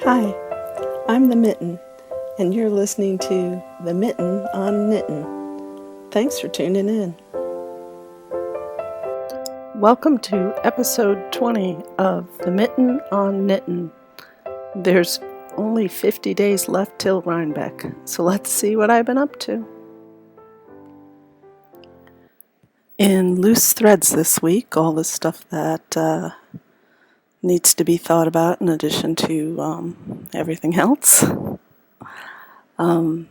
Hi, I'm the Mitten, and you're listening to the Mitten on Knittin. Thanks for tuning in. Welcome to episode 20 of the Mitten on Knittin. There's only 50 days left till Rhinebeck, so let's see what I've been up to. In loose threads this week, all the stuff that needs to be thought about in addition to everything else. I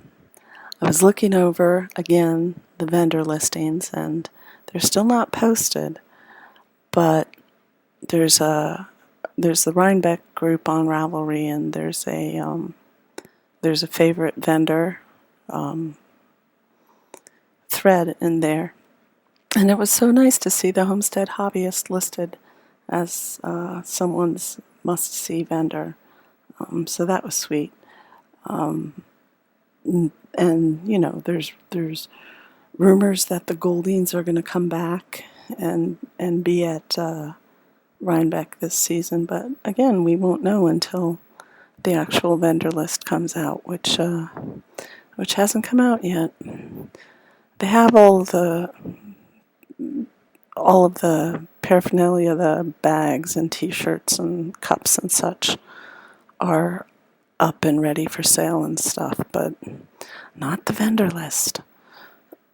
was looking over, again, the vendor listings, and they're still not posted, but there's the Rhinebeck group on Ravelry, and there's a favorite vendor thread in there. And it was so nice to see the Homestead Hobbyist listed as someone's must-see vendor. So that was sweet. And you know, there's rumors that the Goldings are going to come back and be at Rhinebeck this season, but again, we won't know until the actual vendor list comes out, which hasn't come out yet. They have all of the paraphernalia, the bags and T-shirts and cups and such are up and ready for sale and stuff, but not the vendor list.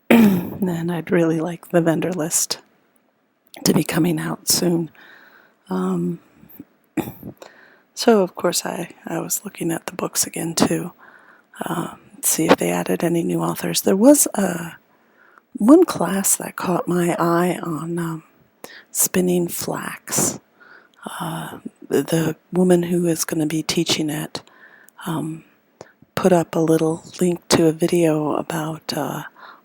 And I'd really like the vendor list to be coming out soon. So of course I was looking at the books again too, see if they added any new authors. There was one class that caught my eye on spinning flax. The woman who is going to be teaching it put up a little link to a video about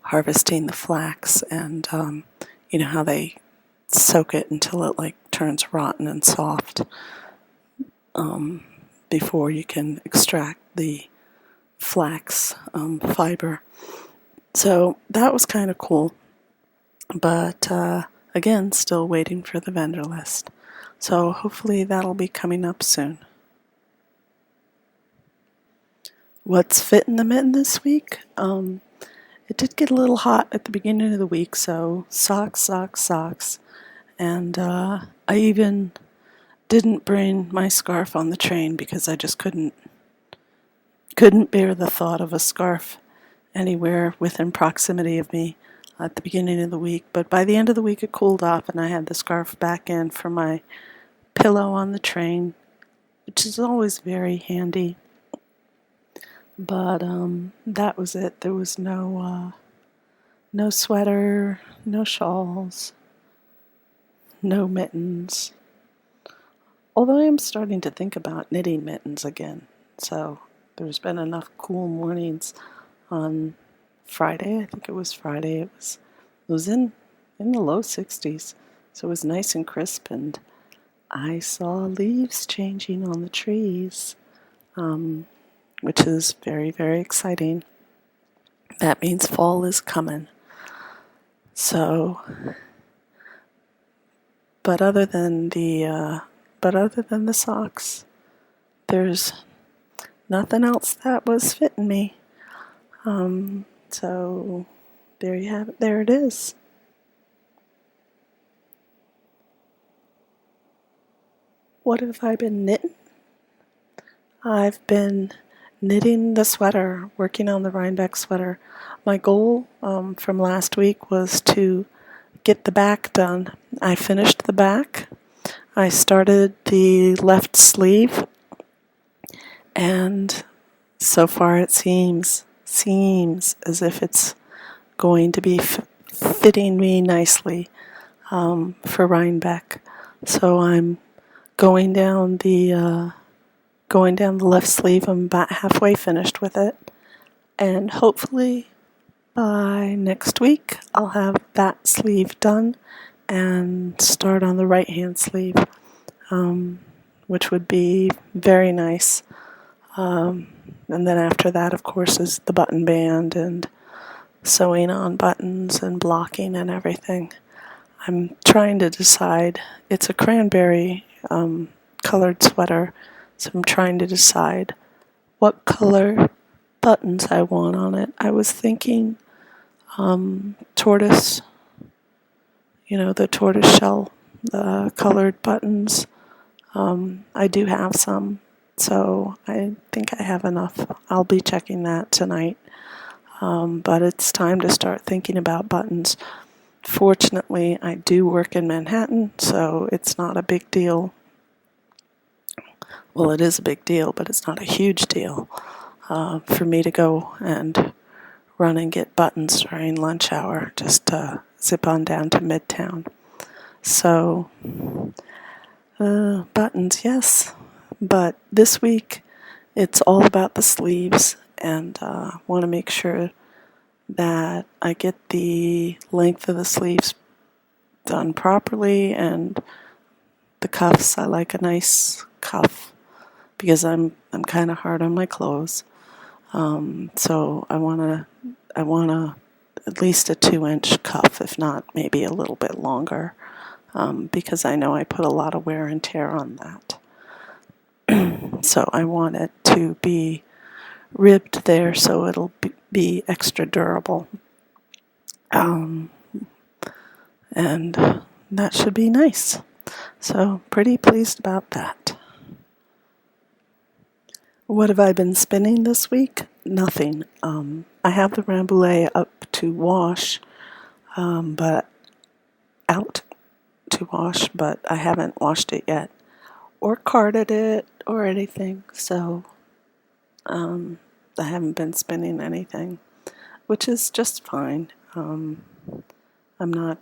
harvesting the flax and how they soak it until it turns rotten and soft before you can extract the flax fiber. So that was kind of cool, but again, still waiting for the vendor list. So hopefully that'll be coming up soon. What's fit in the mitten this week? It did get a little hot at the beginning of the week, so socks. And I even didn't bring my scarf on the train because I just couldn't bear the thought of a scarf anywhere within proximity of me at the beginning of the week. But by the end of the week it cooled off and I had the scarf back in for my pillow on the train, which is always very handy. But that was it. There was no sweater, no shawls, no mittens. Although I am starting to think about knitting mittens again. So there's been enough cool mornings on Friday. I think it was Friday. It was in the low 60s. So it was nice and crisp, and I saw leaves changing on the trees. Which is very, very exciting. That means fall is coming. So, but other than the socks, there's nothing else that was fitting me. So there you have it. There it is. What have I been knitting? I've been knitting the sweater, working on the Rhinebeck sweater. My goal from last week was to get the back done. I finished the back. I started the left sleeve, and so far it seems as if it's going to be fitting me nicely for Rhinebeck. So I'm going down the left sleeve. I'm about halfway finished with it, and hopefully by next week I'll have that sleeve done and start on the right hand sleeve, which would be very nice. And then after that, of course, is the button band and sewing on buttons and blocking and everything. I'm trying to decide. It's a cranberry colored sweater, So I'm trying to decide what color buttons I want on it. I was thinking tortoise, the tortoise shell, the colored buttons. I do have some, so I think I have enough. I'll be checking that tonight. But it's time to start thinking about buttons. Fortunately, I do work in Manhattan, so it's not a big deal. Well, it is a big deal, but it's not a huge deal for me to go and run and get buttons during lunch hour. Just zip on down to Midtown. So, buttons, yes. But this week, it's all about the sleeves, and want to make sure that I get the length of the sleeves done properly, and the cuffs. I like a nice cuff because I'm kind of hard on my clothes. So I want at least a 2-inch cuff, if not maybe a little bit longer, because I know I put a lot of wear and tear on that. So I want it to be ribbed there so it'll be extra durable. And that should be nice. So pretty pleased about that. What have I been spinning this week? Nothing. I have the Rambouillet up to wash, but out to wash, but I haven't washed it yet or carded it or anything. So I haven't been spinning anything, which is just fine. I'm not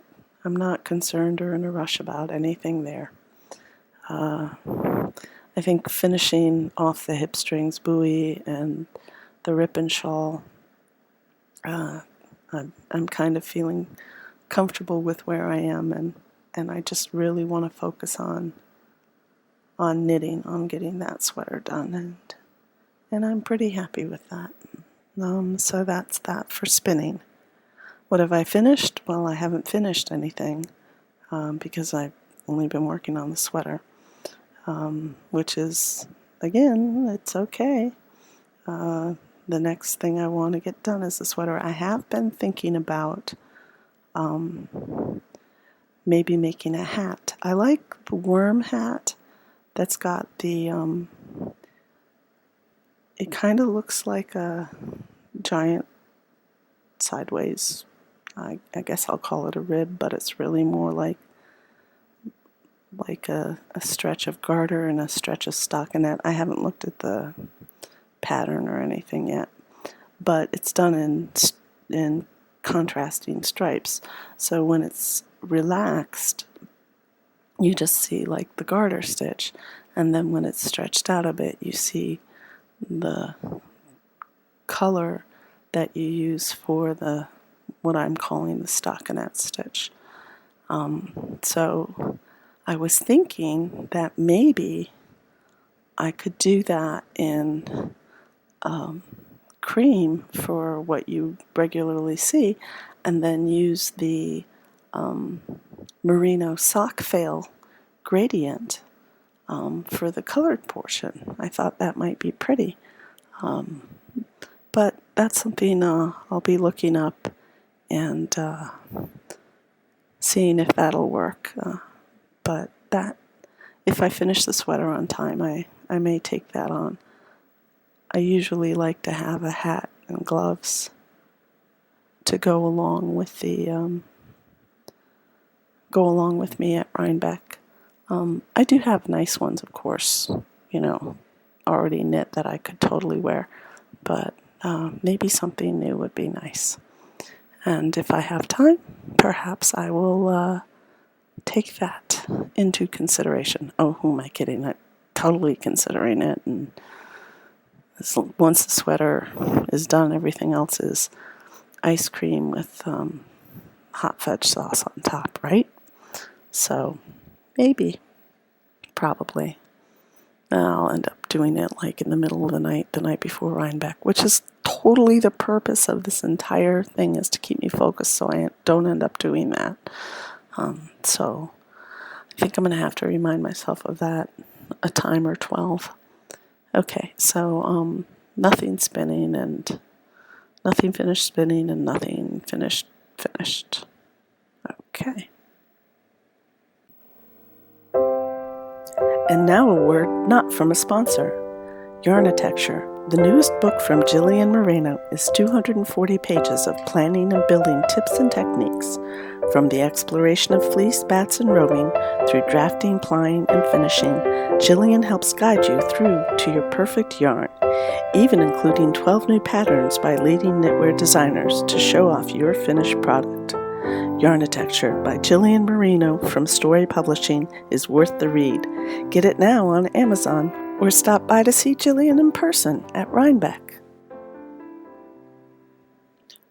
concerned or in a rush about anything there. I think finishing off the hip strings buoy and the rip and shawl, I'm kind of feeling comfortable with where I am, and I just really want to focus on knitting, on getting that sweater done, and I'm pretty happy with that. So that's that for spinning. What have I finished? Well, I haven't finished anything because I've only been working on the sweater, which is, again, it's okay. The next thing I want to get done is the sweater. I have been thinking about maybe making a hat. I like the worm hat that's got the, it kind of looks like a giant sideways, I guess I'll call it a rib, but it's really more like a stretch of garter and a stretch of stockinette. I haven't looked at the pattern or anything yet, but it's done in contrasting stripes. So when it's relaxed, you just see like the garter stitch, and then when it's stretched out a bit, you see the color that you use for the what I'm calling the stockinette stitch. So I was thinking that maybe I could do that in cream for what you regularly see, and then use the merino sock fail gradient for the colored portion. I thought that might be pretty. But that's something I'll be looking up and seeing if that'll work. But that, if I finish the sweater on time, I may take that on. I usually like to have a hat and gloves to go along with me at Rhinebeck. I do have nice ones, of course, already knit that I could totally wear, but maybe something new would be nice. And if I have time, perhaps I will take that into consideration. Oh, who am I kidding? I'm totally considering it. And once the sweater is done, everything else is ice cream with hot fudge sauce on top, right? So maybe, probably. I'll end up doing it like in the middle of the night before Rhinebeck, which is totally the purpose of this entire thing, is to keep me focused so I don't end up doing that. So I think I'm going to have to remind myself of that a time or 12. Okay, so nothing spinning and nothing finished spinning and nothing finished. Okay. And now a word not from a sponsor. Yarnitecture, the newest book from Jillian Moreno, is 240 pages of planning and building tips and techniques, from the exploration of fleece, bats, and roving through drafting, plying, and finishing. Jillian helps guide you through to your perfect yarn, even including 12 new patterns by leading knitwear designers to show off your finished product. Yarnitecture by Jillian Moreno from Story Publishing is worth the read. Get it now on Amazon or stop by to see Jillian in person at Rhinebeck.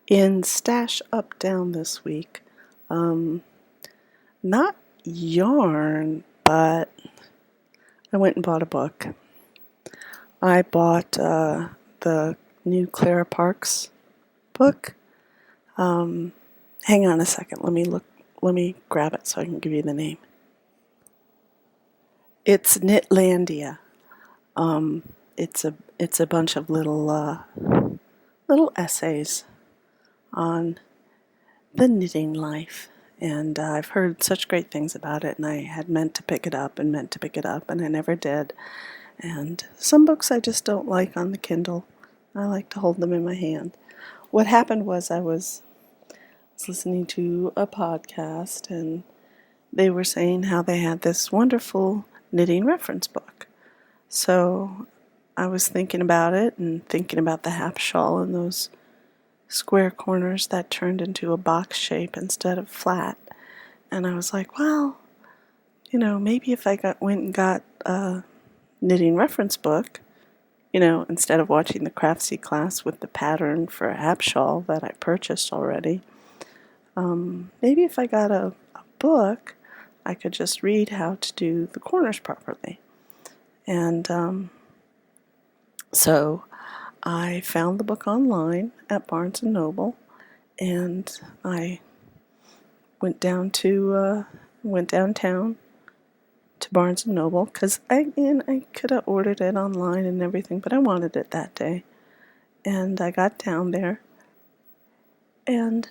In Stash Up Down this week, not yarn, but I went and bought a book. I bought the new Clara Parks book. Hang on a second. Let me grab it so I can give you the name. It's Knitlandia. It's a bunch of little essays on the knitting life, and I've heard such great things about it, and I had meant to pick it up, and I never did. And some books I just don't like on the Kindle. I like to hold them in my hand. What happened was I was listening to a podcast, and they were saying how they had this wonderful knitting reference book. So I was thinking about it and thinking about the half shawl and those square corners that turned into a box shape instead of flat. And I was like, well, maybe if I went and got a knitting reference book, instead of watching the Craftsy class with the pattern for a half shawl that I purchased already, maybe if I got a book, I could just read how to do the corners properly. And so I found the book online at Barnes & Noble, and I went downtown to Barnes & Noble, because I could have ordered it online and everything, but I wanted it that day. And I got down there, and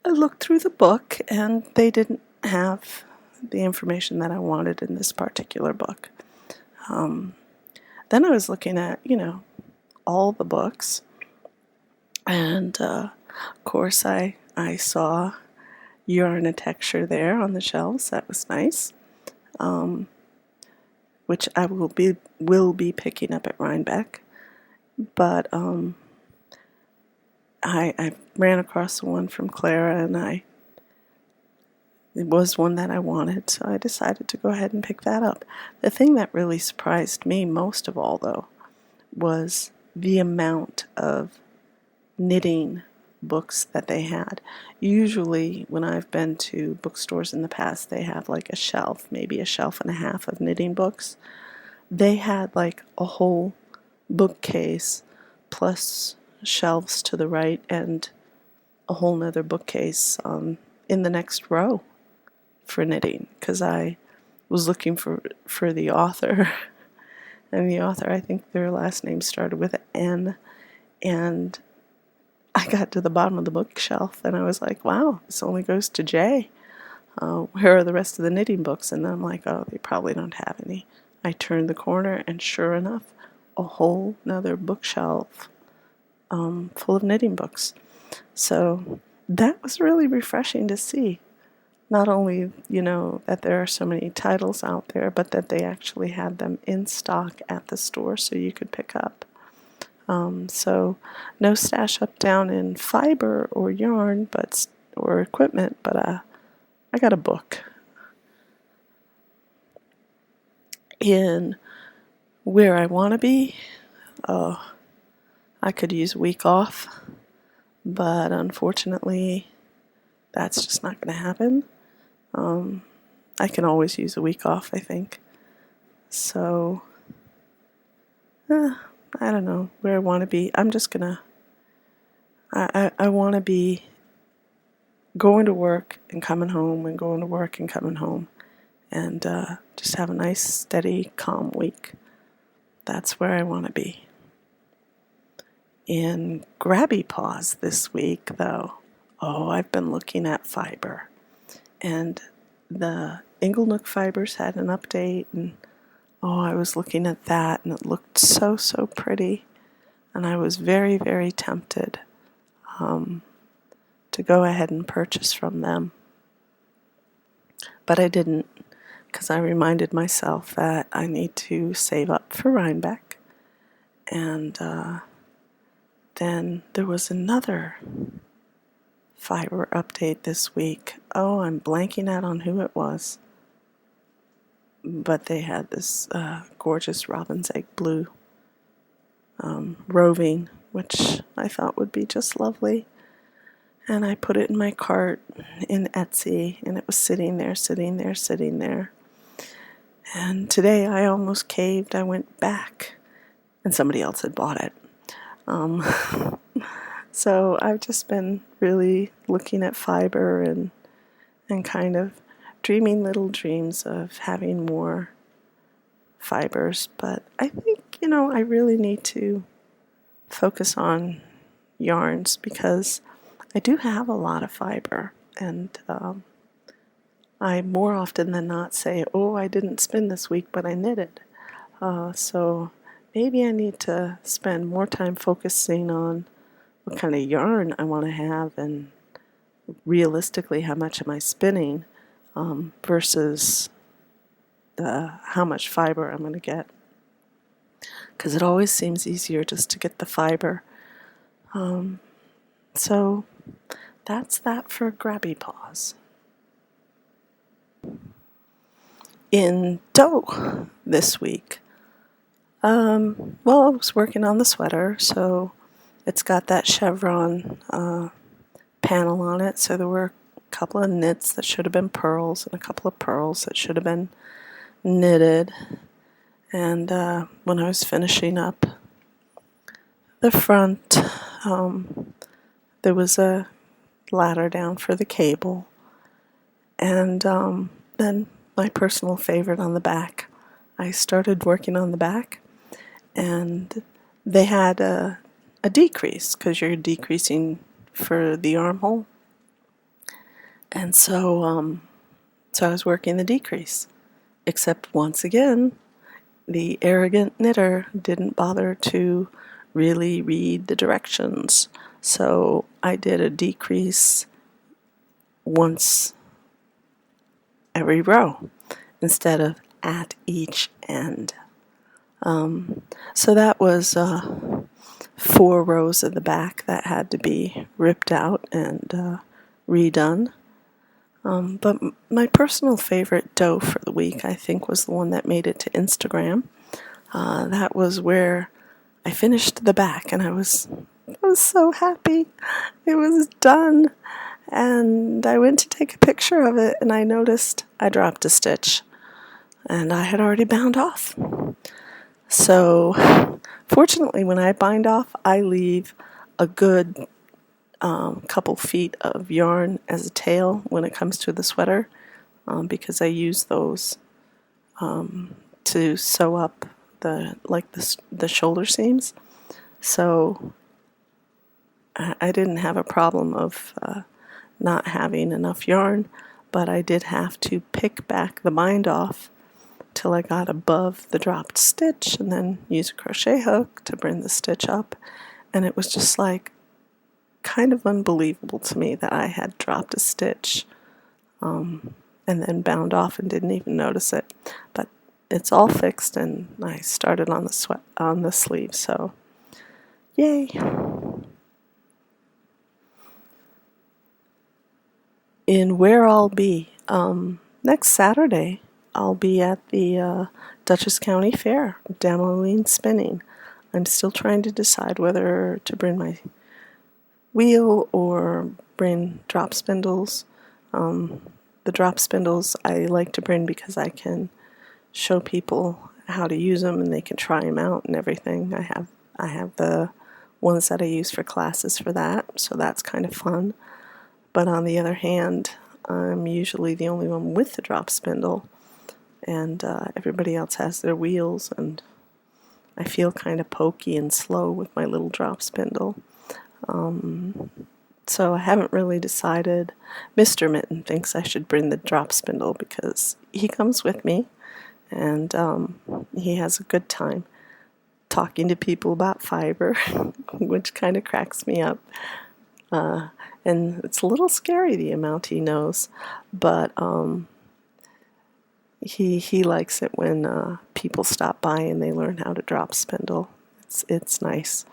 I looked through the book, and they didn't have the information that I wanted in this particular book. Then I was looking at, all the books, and of course I saw Yarnitecture there on the shelves. That was nice, which I will be picking up at Rhinebeck. But I ran across the one from Clara, and it was one that I wanted, so I decided to go ahead and pick that up. The thing that really surprised me most of all, though, was the amount of knitting books that they had. Usually, when I've been to bookstores in the past, they have like a shelf, maybe a shelf and a half of knitting books. They had like a whole bookcase plus shelves to the right and a whole nother bookcase in the next row for knitting, because I was looking for the author, and the author, I think their last name started with N, and I got to the bottom of the bookshelf, and I was like, wow, this only goes to J. Where are the rest of the knitting books? And then I'm like, oh, they probably don't have any. I turned the corner, and sure enough, a whole nother bookshelf full of knitting books. So that was really refreshing to see. Not only, that there are so many titles out there, but that they actually had them in stock at the store so you could pick up. So no Stash Up Down in fiber or yarn or equipment, but I got a book. In where I want to be, I could use a week off, but unfortunately that's just not going to happen. I can always use a week off, I think. So, I don't know where I want to be. I'm just gonna, I want to be going to work and coming home and going to work and coming home, and just have a nice, steady, calm week. that's where I want to be. In Grabby Paws this week, though, I've been looking at fiber. And the Inglenook Fibers had an update, and I was looking at that, and it looked so, so pretty. And I was very, very tempted to go ahead and purchase from them. But I didn't, because I reminded myself that I need to save up for Rhinebeck. And then there was another fiber update this week. I'm blanking out on who it was. But they had this gorgeous robin's egg blue roving, which I thought would be just lovely. And I put it in my cart in Etsy, and it was sitting there. And today I almost caved. I went back, and somebody else had bought it. So I've just been really looking at fiber and kind of dreaming little dreams of having more fibers. But I think, I really need to focus on yarns because I do have a lot of fiber, and I more often than not say, I didn't spin this week, but I knitted. So maybe I need to spend more time focusing on what kind of yarn I want to have and realistically how much am I spinning versus how much fiber I'm going to get. Because it always seems easier just to get the fiber. So that's that for Grabby Paws. In dough this week, I was working on the sweater, so it's got that chevron panel on it, so there were a couple of knits that should have been purls and a couple of purls that should have been knitted. And when I was finishing up the front, there was a ladder down for the cable, and then my personal favorite on the back. I started working on the back, and they had a decrease because you're decreasing for the armhole, and so I was working the decrease, except once again the arrogant knitter didn't bother to really read the directions, so I did a decrease once every row instead of at each end. So that was 4 rows of the back that had to be ripped out and redone. But my personal favorite dough for the week, I think, was the one that made it to Instagram. That was where I finished the back, and I was so happy. It was done. And I went to take a picture of it, and I noticed I dropped a stitch, and I had already bound off. So, fortunately, when I bind off, I leave a good couple feet of yarn as a tail when it comes to the sweater, because I use those to sew up the shoulder seams. So I didn't have a problem of not having enough yarn, but I did have to pick back the bind off till I got above the dropped stitch and then use a crochet hook to bring the stitch up. And it was just like kind of unbelievable to me that I had dropped a stitch and then bound off and didn't even notice it. But it's all fixed, and I started on the sleeve, so yay. In where I'll be, next Saturday, I'll be at the Dutchess County Fair demoing spinning. I'm still trying to decide whether to bring my wheel or bring drop spindles. The drop spindles I like to bring because I can show people how to use them and they can try them out and everything. I have the ones that I use for classes for that, so that's kind of fun. But on the other hand, I'm usually the only one with the drop spindle, and everybody else has their wheels, and I feel kind of pokey and slow with my little drop spindle. So I haven't really decided. Mr. Mitten thinks I should bring the drop spindle because he comes with me, and he has a good time talking to people about fiber, which kind of cracks me up. And it's a little scary, the amount he knows, but he likes it when people stop by and they learn how to drop spindle. It's nice.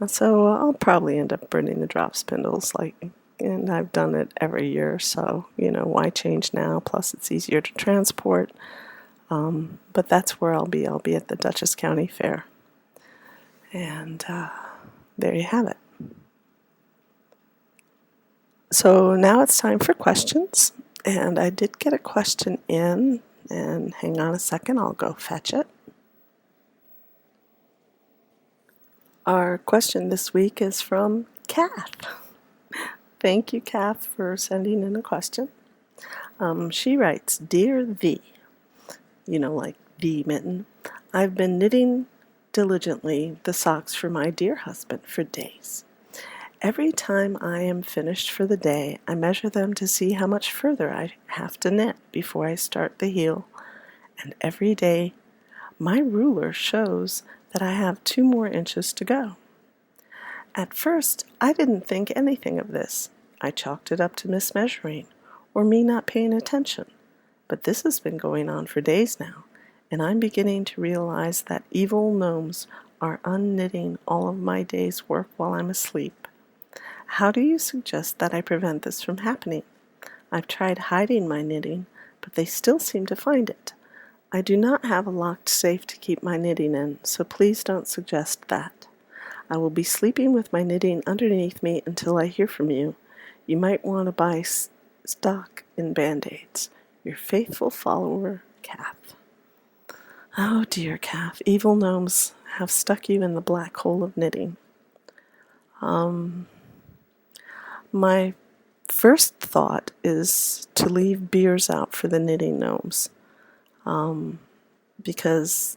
So I'll probably end up bringing the drop spindles, and I've done it every year, so why change now? Plus it's easier to transport. But that's where I'll be. I'll be at the Dutchess County Fair. And there you have it. So now it's time for questions. And I did get a question in. And hang on a second, I'll go fetch it. Our question this week is from Kath. Thank you, Kath, for sending in a question. She writes, Dear Thee, like the mitten, I've been knitting diligently the socks for my dear husband for days. Every time I am finished for the day, I measure them to see how much further I have to knit before I start the heel. And every day, my ruler shows that I have 2 more inches to go. At first, I didn't think anything of this. I chalked it up to mismeasuring, or me not paying attention. But this has been going on for days now, and I'm beginning to realize that evil gnomes are unknitting all of my day's work while I'm asleep. How do you suggest that I prevent this from happening? I've tried hiding my knitting, but they still seem to find it. I do not have a locked safe to keep my knitting in, so please don't suggest that. I will be sleeping with my knitting underneath me until I hear from you. You might want to buy stock in Band-Aids. Your faithful follower, Kath. Oh dear, Kath, evil gnomes have stuck you in the black hole of knitting. My first thought is to leave beers out for the knitting gnomes, because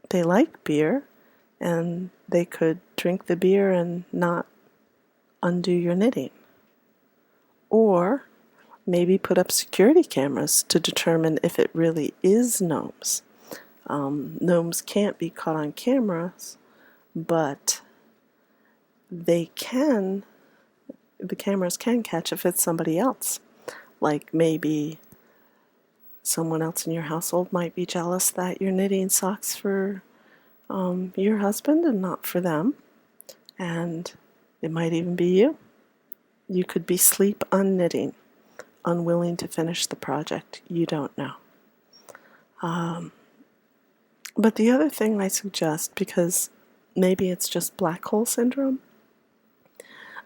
they like beer, and they could drink the beer and not undo your knitting. Or maybe put up security cameras to determine if it really is gnomes. Gnomes can't be caught on cameras, but the cameras can catch if it's somebody else. Like maybe someone else in your household might be jealous that you're knitting socks for your husband and not for them. And it might even be you. You could be sleep unknitting, unwilling to finish the project. You don't know. But the other thing I suggest, because maybe it's just black hole syndrome,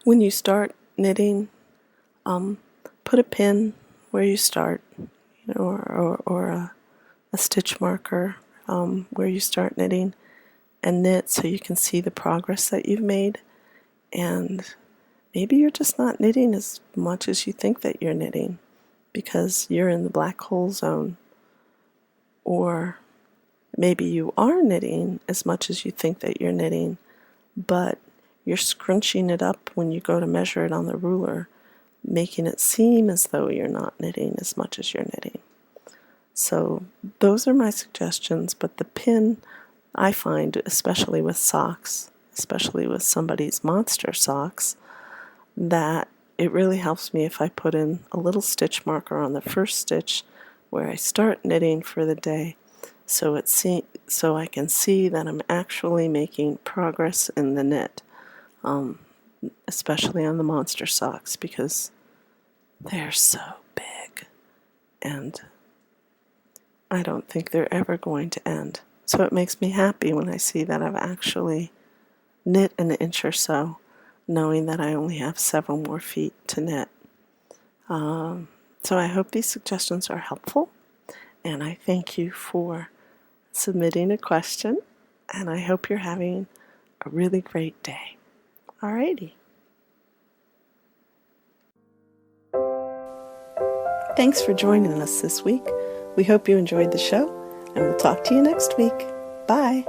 when you start knitting, put a pin where you start, or a stitch marker where you start knitting, and knit so you can see the progress that you've made. And maybe you're just not knitting as much as you think that you're knitting because you're in the black hole zone. Or maybe you are knitting as much as you think that you're knitting, but you're scrunching it up when you go to measure it on the ruler, making it seem as though you're not knitting as much as you're knitting. So those are my suggestions, but the pin, I find, especially with socks, especially with somebody's monster socks, that it really helps me if I put in a little stitch marker on the first stitch where I start knitting for the day, so I can see that I'm actually making progress in the knit, especially on the monster socks, because they're so big and I don't think they're ever going to end. So it makes me happy when I see that I've actually knit an inch or so, knowing that I only have several more feet to knit. So I hope these suggestions are helpful, and I thank you for submitting a question, and I hope you're having a really great day. Alrighty. Thanks for joining us this week. We hope you enjoyed the show, and we'll talk to you next week. Bye.